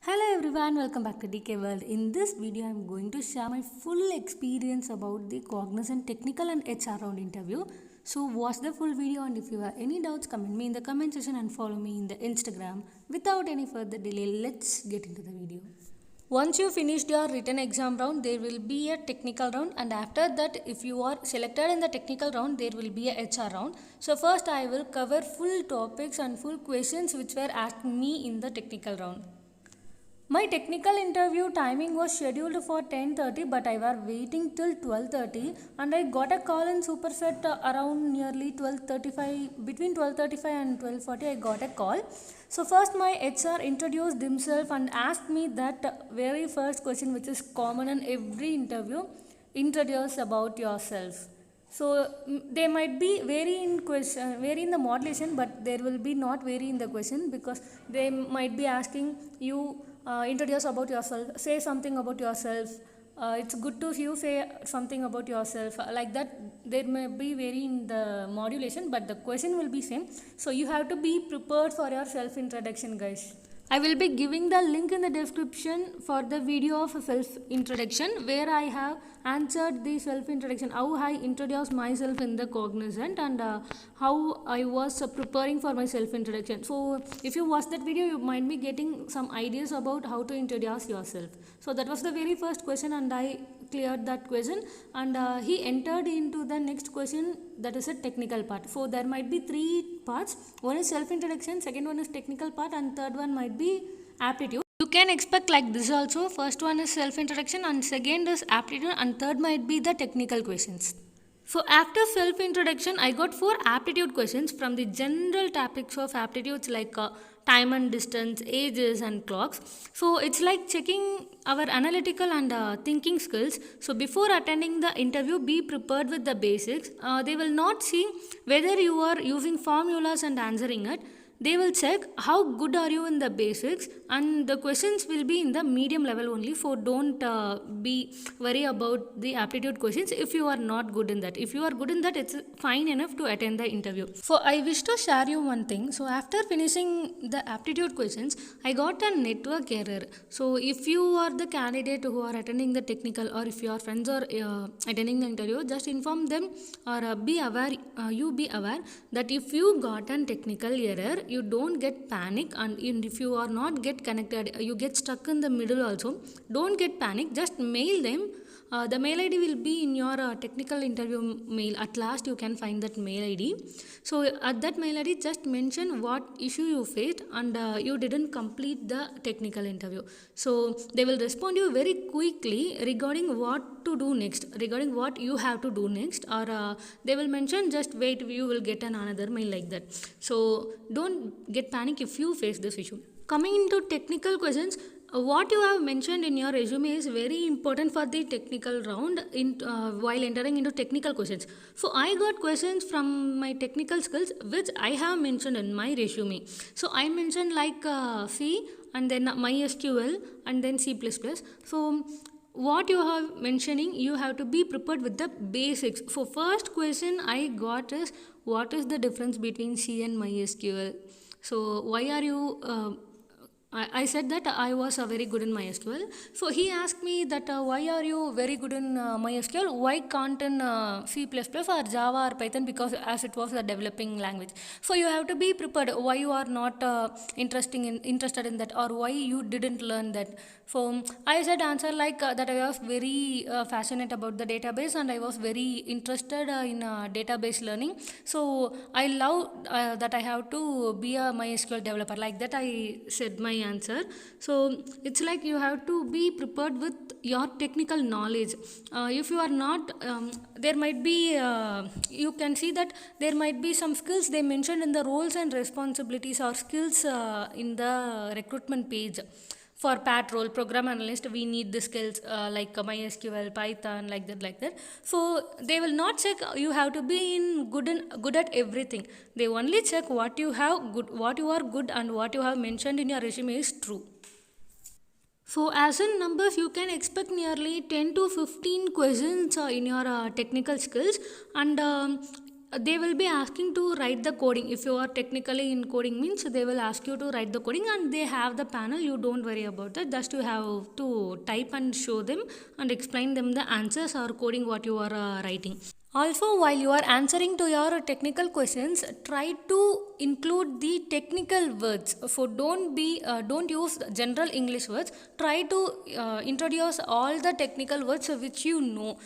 Hello everyone, welcome back to DK World. In this video, I am going to share my full experience about the Cognizant technical and HR round interview. So watch the full video, and if you have any doubts, comment me in the comment section and follow me in the Instagram. Without any further delay, let's get into the video. Once you finished your written exam round, there will be a technical round, and after that, if you are selected in the technical round, there will be a HR round. So first I will cover full topics and full questions which were asked me in the technical round. My technical interview timing was scheduled for 10:30, but I was waiting till 12:30, and I got a call in Superset around nearly 12:35. Between 12:35 and 12:40, I got a call. So first my HR introduced himself and asked me that very first question, which is common in every interview: introduce about yourself. So they might be vary in the modulation, but there will be not vary in the question, because they might be asking you introduce about yourself, say something about yourself, it's good to you say something about yourself, like that. There may be vary in the modulation, but the question will be same. So you have to be prepared for your self introduction, guys. I will be giving the link in the description for the video of self-introduction, where I have answered the self-introduction, how I introduced myself in the Cognizant, and how I was preparing for my self-introduction. So if you watch that video, you might be getting some ideas about how to introduce yourself. So that was the very first question, and I cleared that question, and he entered into the next question, that is a technical part. So there might be three parts. One is self-introduction, second one is technical part, and third one might be aptitude. You can expect like this also. First one is self-introduction, and second is aptitude, and third might be the technical questions. So after self-introduction, I got 4 aptitude questions from the general topics of aptitudes, like time and distance, ages and clocks. So it's like checking our analytical and thinking skills. So before attending the interview, be prepared with the basics. They will not see whether you are using formulas and answering it. They will check how good are you in the basics, and the questions will be in the medium level only. So don't be worry about the aptitude questions if you are not good in that. If you are good in that, it's fine enough to attend the interview. So I wish to share you one thing. So after finishing the aptitude questions, I got a network error. So if you are the candidate who are attending the technical, or if your friends are attending the interview, just inform them, or be aware that if you got a technical error, you don't get panic, and if you are not get connected, you get stuck in the middle also, don't get panic. Just mail them. The mail ID will be in your technical interview mail. At last you can find that mail ID. So at that mail ID, just mention what issue you faced, and you didn't complete the technical interview. So they will respond you very quickly regarding what to do next, regarding what you have to do next, or they will mention just wait, you will get another mail, like that. So don't get panic if you face this issue. Coming into technical questions, what you have mentioned in your resume is very important for the technical round while entering into technical questions. So I got questions from my technical skills which I have mentioned in my resume. So I mentioned like C, and then MySQL, and then C++. So what you have mentioning, you have to be prepared with the basics. So first question I got is, what is the difference between C and MySQL? So why are you I said that I was very good in MySQL. So he asked me that why are you very good in MySQL? Why can't in C++ or Java or Python? Because as it was a developing language. So you have to be prepared. Why you are not interested in that, or why you didn't learn that? So I said answer like that I was very passionate about the database, and I was very interested in database learning. So I love that I have to be a MySQL developer. Like that I said my answer. So it's like you have to be prepared with your technical knowledge. If you are not, there might be, you can see that there might be some skills they mentioned in the roles and responsibilities, or skills in the recruitment page. For PAT role, program analyst, we need the skills like MySQL, Python, like that. So they will not check you have to be good at everything. They only check what you have good, what you are good, and what you have mentioned in your resume is true. So as in numbers, you can expect nearly 10 to 15 questions in your technical skills, and they will be asking to write the coding. If you are technically in coding means they will ask you to write the coding, and they have the panel. You don't worry about that. Just you have to type and show them and explain them the answers or coding what you are writing. Also, while you are answering to your technical questions, try to include the technical words. So don't use general English words. Try to introduce all the technical words which you know.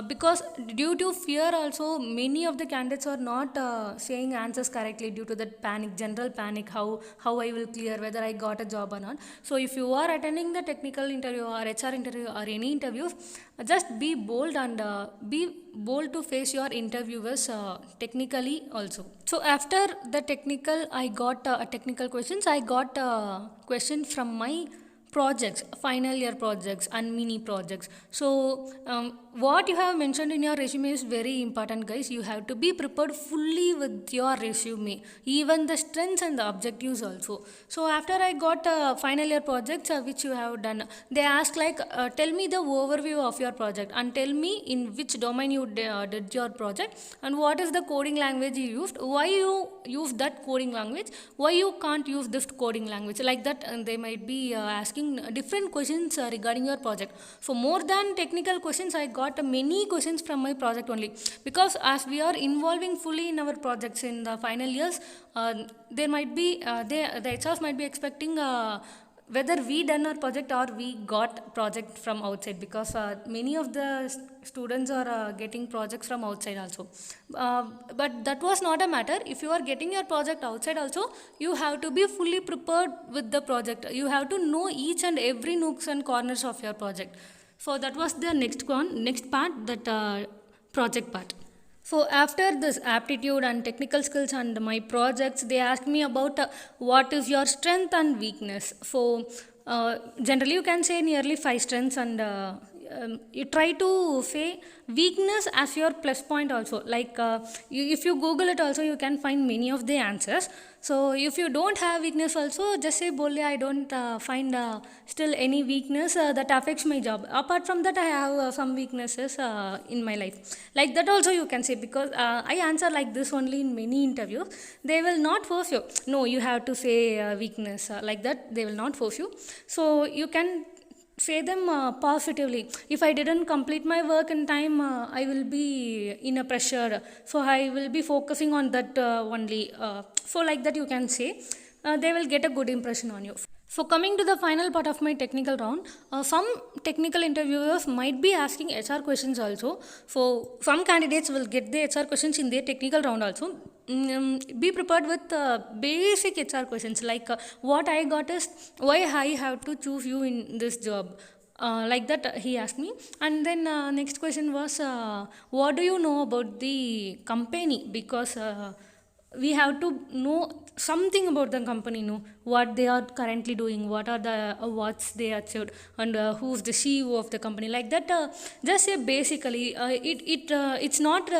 Because due to fear also, many of the candidates are not saying answers correctly due to that panic, general panic, how I will clear, whether I got a job or not. So if you are attending the technical interview or HR interview or any interviews, just be bold and be bold to face your interviewers technically also. So after the technical, I got technical questions. I got questions from my projects, final year projects and mini projects. So what you have mentioned in your resume is very important, guys. You have to be prepared fully with your resume, even the strengths and the objectives also. So after I got final year projects which you have done, they ask like tell me the overview of your project and tell me in which domain you did your project and what is the coding language you used, why you use that coding language, why you can't use this coding language, like that. And they might be asking different questions regarding your project. So more than technical questions, I got many questions from my project only, because as we are involving fully in our projects in the final years, there might be the HRs might be expecting whether we done our project or we got project from outside, because many of the students are getting projects from outside also. But that was not a matter. If you are getting your project outside also, you have to be fully prepared with the project. You have to know each and every nooks and corners of your project. So that was the next part, that project part. So after this aptitude and technical skills and my projects, they asked me about what is your strength and weakness. So generally you can say nearly 5 strengths, and you try to say weakness as your plus point also. Like if you Google it also, you can find many of the answers. So if you don't have weakness also, just say boldly, I don't find still any weakness that affects my job. Apart from that, I have some weaknesses in my life. Like that also you can say, because I answer like this only in many interviews. They will not force you. No, you have to say weakness. Like that, they will not force you. So you can say them positively. If I didn't complete my work in time, I will be in a pressure, so I will be focusing on that only. So like that you can say, they will get a good impression on you. So coming to the final part of my technical round, some technical interviewers might be asking HR questions also. So some candidates will get the HR questions in their technical round also. Be prepared with basic HR questions, like what I got is why I have to choose you in this job. Like that he asked me. And then next question was what do you know about the company, because we have to know something about the company, know what they are currently doing, what are the awards they achieved, and who's the CEO of the company. Like that, just say basically it's not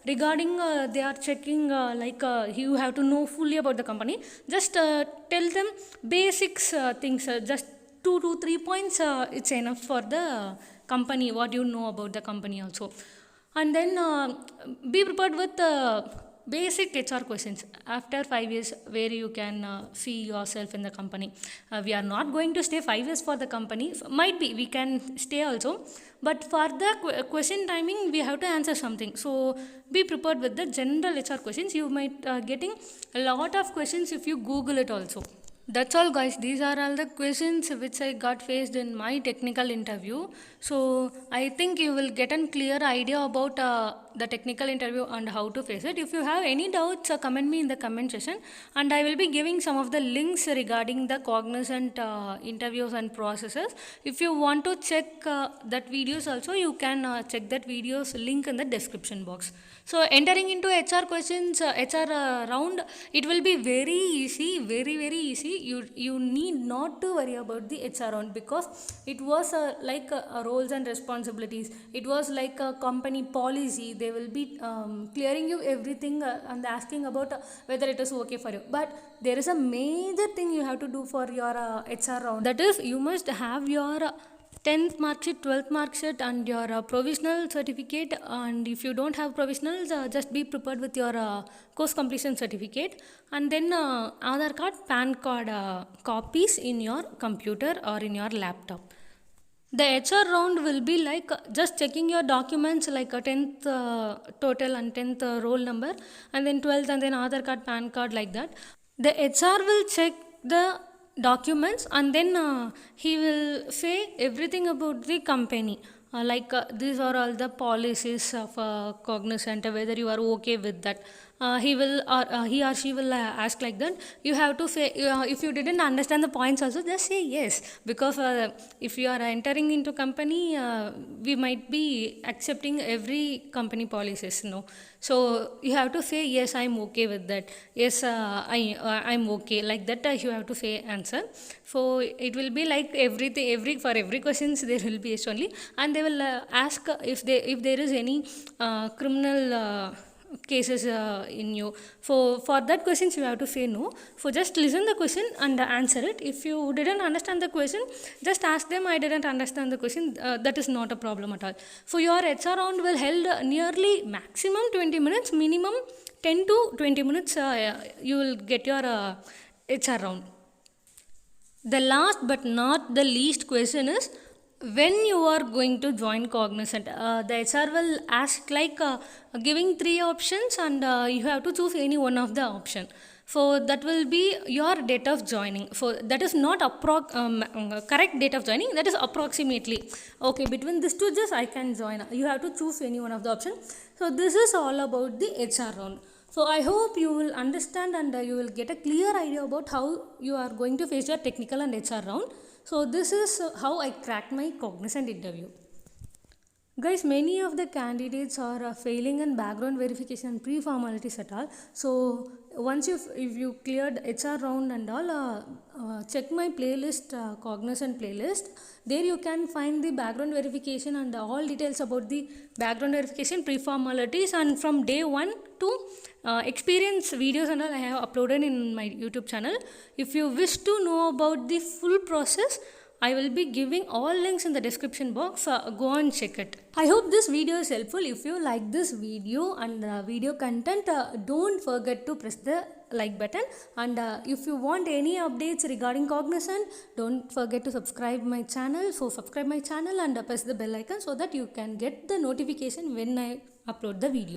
regarding they are checking like you have to know fully about the company. Just tell them basics things, just 2 to 3 points, it's enough for the company, what you know about the company also. And then be prepared with basic HR questions after 5 years, where you can see yourself in the company. We are not going to stay 5 years for the company. Might be we can stay also, but for the question timing we have to answer something. So be prepared with the general HR questions. You might getting a lot of questions if you Google it also. That's all, guys. These are all the questions which I got faced in my technical interview. So I think you will get a clear idea about the technical interview and how to face it. If you have any doubts, comment me in the comment section, and I will be giving some of the links regarding the Cognizant interviews and processes. If you want to check that videos also, you can check that videos link in the description box. So entering into HR questions, HR round, it will be very easy, very easy. You need not to worry about the HR round, because it was like roles and responsibilities. It was like a company policy. They will be clearing you everything and asking about whether it is okay for you. But there is a major thing you have to do for your HR round. That is, you must have your 10th mark sheet, 12th mark sheet, and your provisional certificate. And if you don't have provisionals, just be prepared with your course completion certificate, and then Aadhaar card, PAN card copies in your computer or in your laptop. The HR round will be like just checking your documents, like a 10th total and 10th roll number, and then 12th, and then Aadhaar card, PAN card, like that. The HR will check the documents, and then he will say everything about the company. Like these are all the policies of Cognizant, whether you are okay with that. He will, or he or she will ask like that. You have to say, if you didn't understand the points also, just say yes, because if you are entering into company, we might be accepting every company policies, no. So you have to say yes, I'm okay with that. Yes, I'm okay, like that. You have to say answer. So it will be like everything, for every questions there will be yes only, and they will ask if there is any criminal cases in you. For that questions you have to say no. So just listen the question and answer it. If you didn't understand the question, just ask them, I didn't understand the question. That is not a problem at all. So your HR round will held nearly maximum 20 minutes, minimum 10 to 20 minutes you will get your HR round. The last but not the least question is, when you are going to join Cognizant. The HR will ask like giving 3 options, and you have to choose any one of the option. So that will be your date of joining. So that is not correct date of joining, that is approximately. Okay, between these two, just I can join. You have to choose any one of the options. So this is all about the HR round. So I hope you will understand, and you will get a clear idea about how you are going to face your technical and HR round. So this is how I cracked my Cognizant interview. Guys, many of the candidates are failing in background verification and pre-formalities at all. So once if you cleared HR round and all, check my playlist, Cognizant playlist. There you can find the background verification and all details about the background verification, pre-formalities, and from day 1 to experience videos and all I have uploaded in my YouTube channel. If you wish to know about the full process, I will be giving all links in the description box. Go and check it. I hope this video is helpful. If you like this video and video content, don't forget to press the like button. And if you want any updates regarding Cognizant, don't forget to subscribe my channel. So subscribe my channel and press the bell icon so that you can get the notification when I upload the video.